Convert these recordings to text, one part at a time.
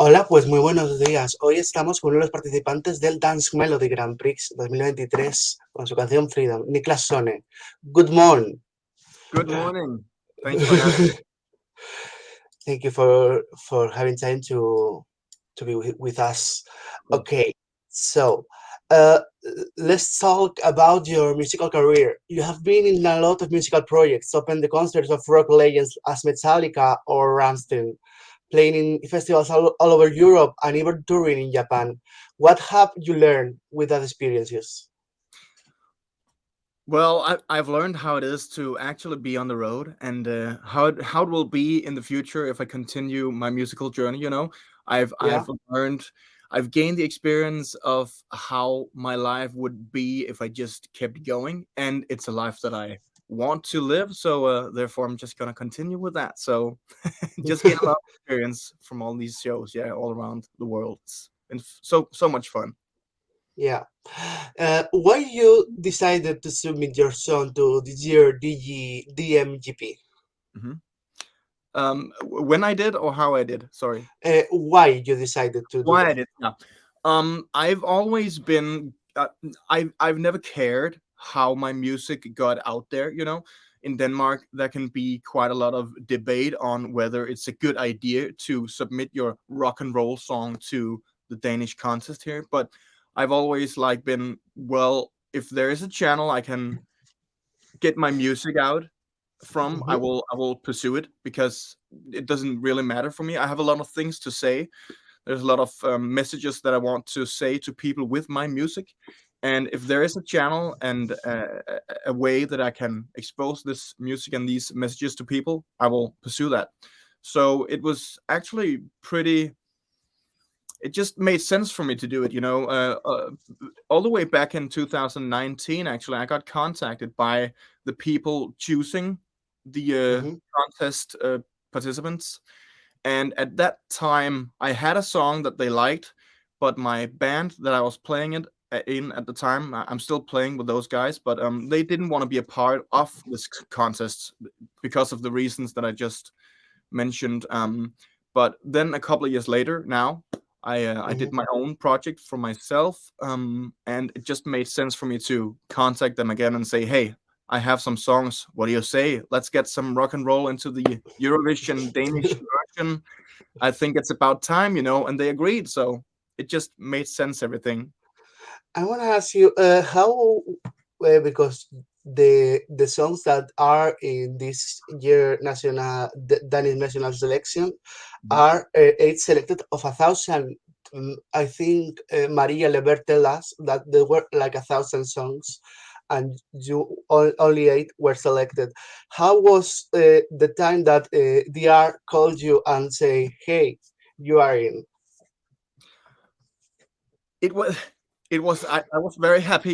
Hola, pues muy buenos días. Hoy estamos con uno de los participantes del Dansk Melodi Grand Prix 2023 con su canción Freedom, Nicklas Sonne. Good morning. Good morning. Thanks for having me. Thank you for having time to be with us. Okay, so uh, let's talk about your musical career. You have been in a lot of musical projects, opened the concerts of rock legends as Metallica or Rammstein, playing in festivals all over Europe and even touring in Japan. What have you learned with that experiences? Well, I've learned how it is to actually be on the road and how it will be in the future if I continue my musical journey. I've Yeah. I've learned, I've gained the experience of how my life would be if I just kept going, and it's a life that I want to live. So therefore, I'm just gonna continue with that. So just gain a lot of experience from all these shows, yeah, all around the world. It's been so much fun. Yeah. Why you decided to submit your song to this year DMGP? Mhm. When I did or how I did, sorry. Why you decided to do Why that? I did, yeah. I've always been, I've never cared how my music got out there. In Denmark, there can be quite a lot of debate on whether it's a good idea to submit your rock and roll song to the Danish contest here. But I've always like been, well, if there is a channel I can get my music out from, I Mhm. will pursue it, because it doesn't really matter for me. I have a lot of things to say. There's a lot of messages that I want to say to people with my music, and if there is a channel and a way that I can expose this music and these messages to people, I will pursue that. So it was actually pretty. It just made sense for me to do it. All the way back in 2019, actually, I got contacted by the people choosing the Mhm. contest participants, and at that time, I had a song that they liked, but my band that I was playing it in at the time, I'm still playing with those guys, but they didn't want to be a part of this contest because of the reasons that I just mentioned. But then a couple of years later, now I did Mhm. my own project for myself, and it just made sense for me to contact them again and say, "Hey, I have some songs. What do you say? Let's get some rock and roll into the Eurovision Danish version. I think it's about time." And they agreed. So it just made sense, everything. I want to ask you how because the songs that are in this year national Danish national selection Mhm. are eight selected of 1,000. I think Maria Leber tell us that there were like 1,000 songs, and only eight were selected. How was the time that DR called you and say, "Hey, you are in"? It was. I was very happy.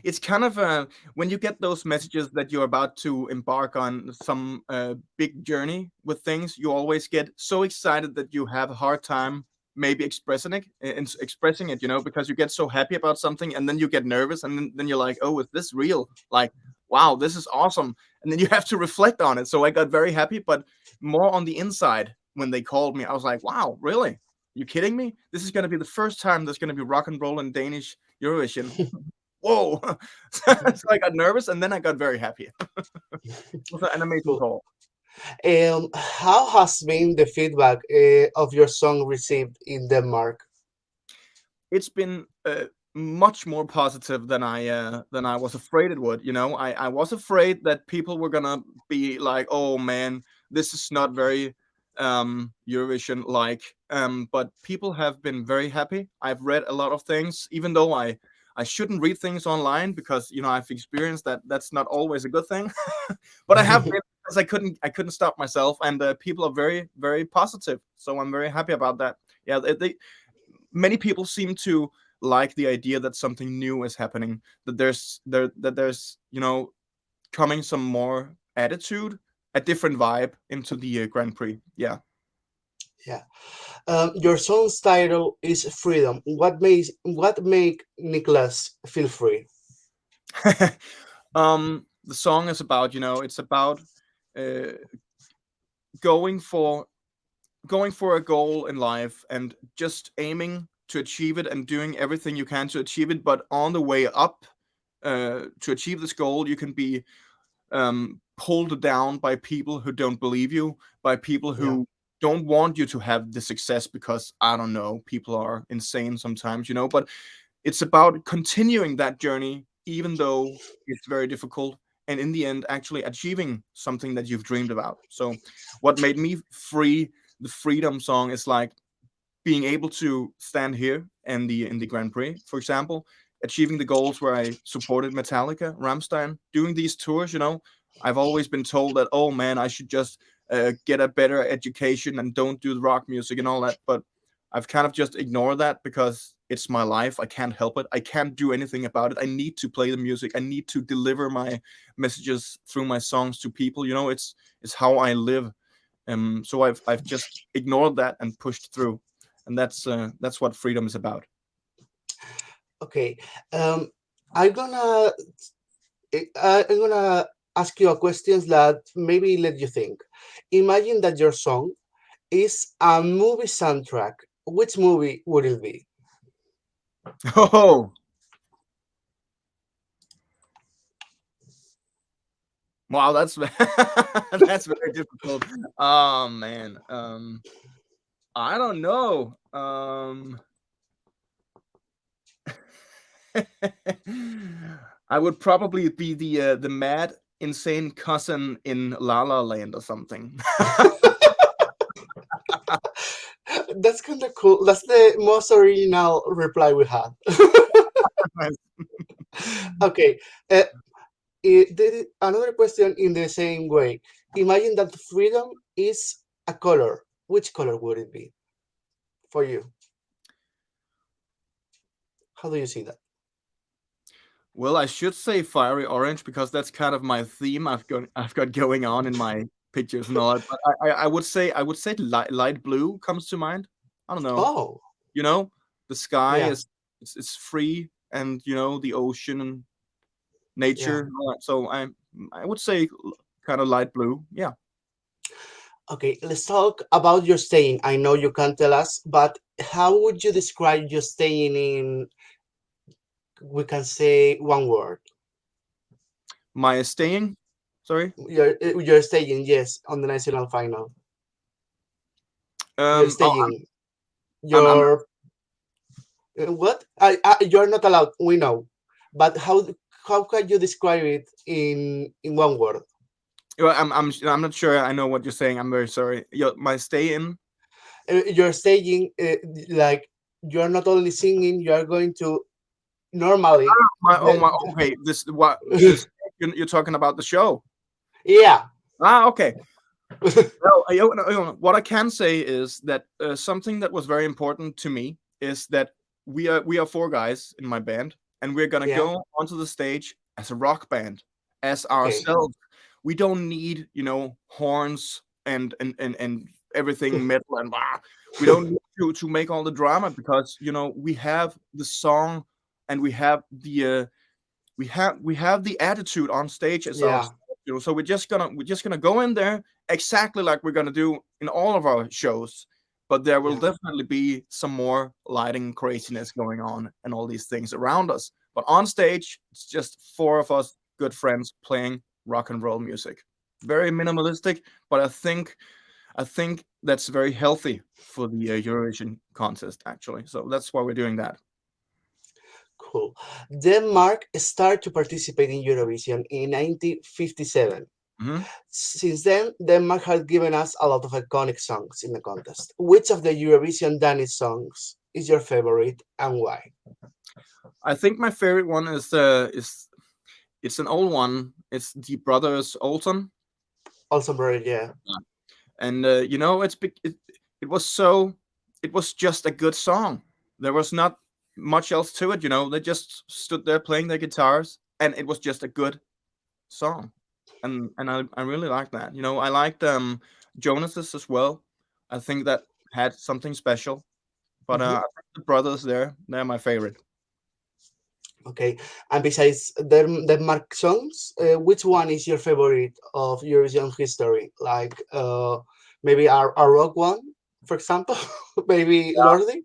It's kind of when you get those messages that you're about to embark on some big journey with things, you always get so excited that you have a hard time maybe expressing it, because you get so happy about something, and then you get nervous, and then you're like, oh, is this real? Like, wow, this is awesome. And then you have to reflect on it. So I got very happy, but more on the inside. When they called me, I was like, wow, really? You kidding me? This is going to be the first time there's going to be rock and roll in Danish Eurovision. Whoa. So I got nervous, and then I got very happy. It was an amazing Cool. call. How has been the feedback of your song received in Denmark? It's been much more positive than I was afraid it would. I was afraid that people were gonna be like, "Oh man, this is not very Eurovision like." But people have been very happy. I've read a lot of things, even though I shouldn't read things online, because I've experienced that that's not always a good thing. But I have read, because I couldn't stop myself, and people are very very positive. So I'm very happy about that. Yeah, many people seem to like the idea that something new is happening, that there's coming some more attitude, a different vibe into the Grand Prix. Yeah. Yeah. Your song's title is Freedom. What make Nicholas feel free? The song is about, it's about uh, going for going for a goal in life and just aiming to achieve it and doing everything you can to achieve it, but on the way up to achieve this goal, you can be pulled down by people who don't believe you, by people Yeah. who don't want you to have the success because I don't know, people are insane sometimes, you know. But it's about continuing that journey, even though it's very difficult, and in the end, actually achieving something that you've dreamed about. So, what made me free, the Freedom song, is like being able to stand here in the Grand Prix, for example, achieving the goals where I supported Metallica, Ramstein, doing these tours. You know, I've always been told that, oh man, I should just get a better education and don't do the rock music and all that. But I've kind of just ignored that because it's my life. I can't help it. I can't do anything about it. I need to play the music. I need to deliver my messages through my songs to people. You know, it's how I live. So I've just ignored that and pushed through, and that's what freedom is about. Okay. Um, I'm gonna I'm gonna ask you a questions that maybe let you think. Imagine that your song is a movie soundtrack. Which movie would it be? Oh, wow, that's that's very difficult. Oh man, I don't know. I would probably be the mad, insane cousin in La La Land or something. That's kind of cool. That's the most original reply we had. Okay. Uh, Another question in the same way. Imagine that freedom is a color. Which color would it be for you? How do you see that? Well, I should say fiery orange because that's kind of my theme I've got going on in my pictures and all that. But I would say light blue comes to mind. I don't know. Oh, You know, the sky yeah, is it's free, and you know the ocean and yeah. nature and all that. So I would say kind of light blue. Yeah. Okay, let's talk about your staying. I know you can't tell us, but how would you describe your staying in, we can say one word? My staying. Sorry. You're staying, yes, on the national final. You're Oh, staying. I'm You're what? You're not allowed. We know, but how can you describe it in one word? well, I'm not sure. I know what you're saying. I'm very sorry. My stay in. You're staying like you're not only singing. You are going to normally. My The, okay. This you're talking about the show. yeah. Okay. Well, what I can say is that something that was very important to me is that we are four guys in my band, and we're gonna Yeah. go onto the stage as a rock band, as Okay. ourselves. We don't need horns and everything metal and blah. We don't need to make all the drama because we have the song, and we have the attitude on stage as Yeah. ourselves. So we're just gonna go in there exactly like we're gonna do in all of our shows, but there will Yeah. definitely be some more lighting craziness going on and all these things around us. But on stage, it's just four of us good friends playing rock and roll music. Very minimalistic, but I think that's very healthy for the Eurovision contest, actually. So that's why we're doing that. Cool. Denmark started to participate in Eurovision in 1957. Mhm. Since then, Denmark has given us a lot of iconic songs in the contest. Which of the Eurovision Danish songs is your favorite and why? I think my favorite one is it's an old one. It's the Brothers Olsen, Also, very, yeah, and it was just a good song. There was not much else to it. They just stood there playing their guitars, and it was just a good song, and I really like that. I liked Jonas's as well. I think that had something special. But hmm I think the brothers they're my favorite. okay. And besides Denmark songs, which one is your favorite of Eurovision history? Like maybe a rock one? for example? Maybe Lordi?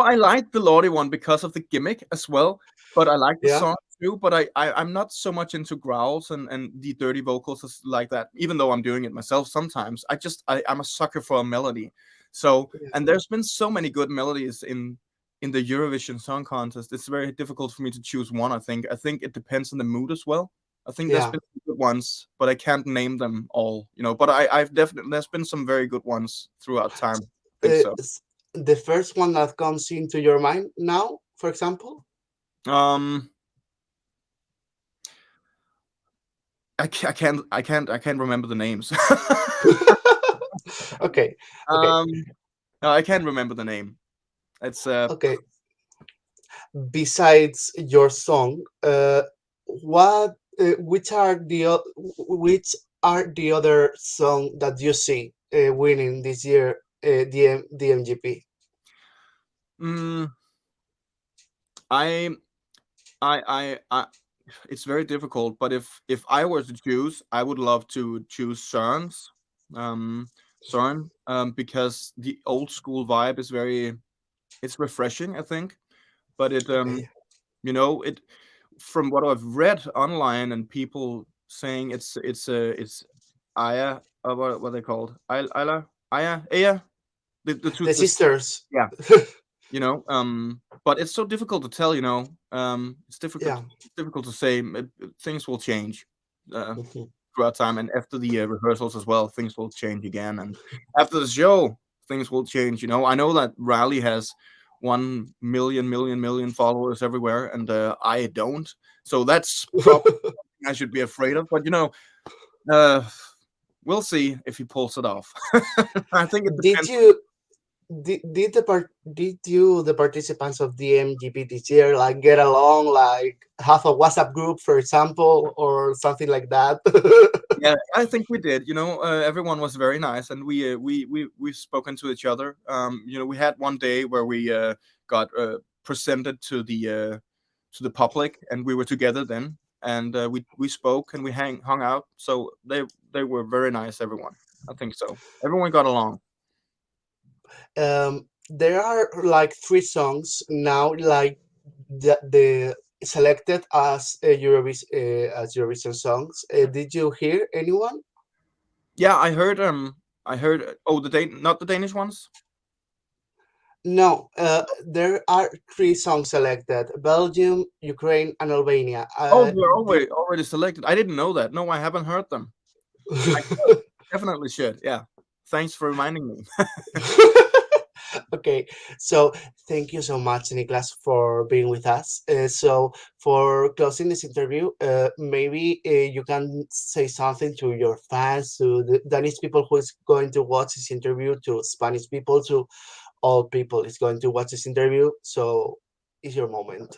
I like the Lordy one because of the gimmick as well, but I like the Yeah, song too. But I'm not so much into growls and the dirty vocals like that. Even though I'm doing it myself sometimes, I'm a sucker for a melody. So, yeah, and there's been so many good melodies in the Eurovision Song Contest. It's very difficult for me to choose one. I think it depends on the mood as well. I think there's yeah. been some good ones, but I can't name them all. But I've definitely there's been some very good ones throughout time. I think so. The first one that comes into your mind now, for example? Um, I can't remember the names. Okay, okay, um, no, I can't remember the name. It's okay. Besides your song, which are the other song that you see winning this year, the MGP? mm, I I it's very difficult. But if I were to choose, I would love to choose um, Søren, because the old school vibe is it's refreshing, I think. But Okay, it from what I've read online and people saying it's Aya, what are they called? Ayla, Aya, Aya, the two the sisters. sisters. Yeah, but it's so difficult to tell. It's difficult Yeah. difficult to say. Things will change uh, Mhm. throughout time, and after the rehearsals as well, things will change again, and after the show, things will change. I know that Rally has 1 million followers everywhere, and I don't. So that's probably I should be afraid of. But uh, we'll see if he pulls it off. I think it Did depends. you did you the participants of the MGP this year like get along, like have a WhatsApp group, for example, or something like that? Yeah, I think we did. Everyone was very nice, and we've spoken to each other. We had one day where we got presented to the public, and we were together then, and we spoke and we hung out. So they were very nice. Everyone, I think so. Everyone got along. There are like three songs now, like the selected as Eurovision songs. Did you hear anyone? Yeah, I heard. Oh, not the Danish ones. No, there are three songs selected: Belgium, Ukraine, and Albania. Oh, they're already selected. I didn't know that. No, I haven't heard them. I should. Definitely should. Yeah. Thanks for reminding me. Okay, so thank you so much, Niklas, for being with us. So, for closing this interview, maybe you can say something to your fans, to the Danish people who is going to watch this interview, to Spanish people, to all people is going to watch this interview. So, it's your moment.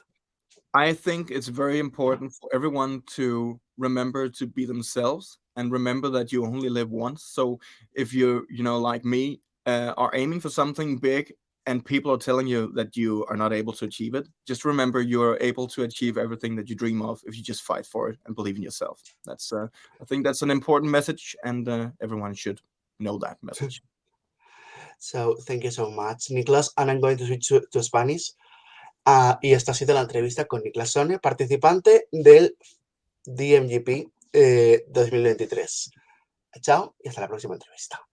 I think it's very important for everyone to remember to be themselves and remember that you only live once. So if like me, are aiming for something big and people are telling you that you are not able to achieve it, just remember you're able to achieve everything that you dream of if you just fight for it and believe in yourself. I think that's an important message, and everyone should know that message. So, thank you so much, Niklas. And I'm going to switch to Spanish. Y esta ha sido la entrevista con Nicklas Sonne, participante del DMGP 2023. Chao y hasta la próxima entrevista.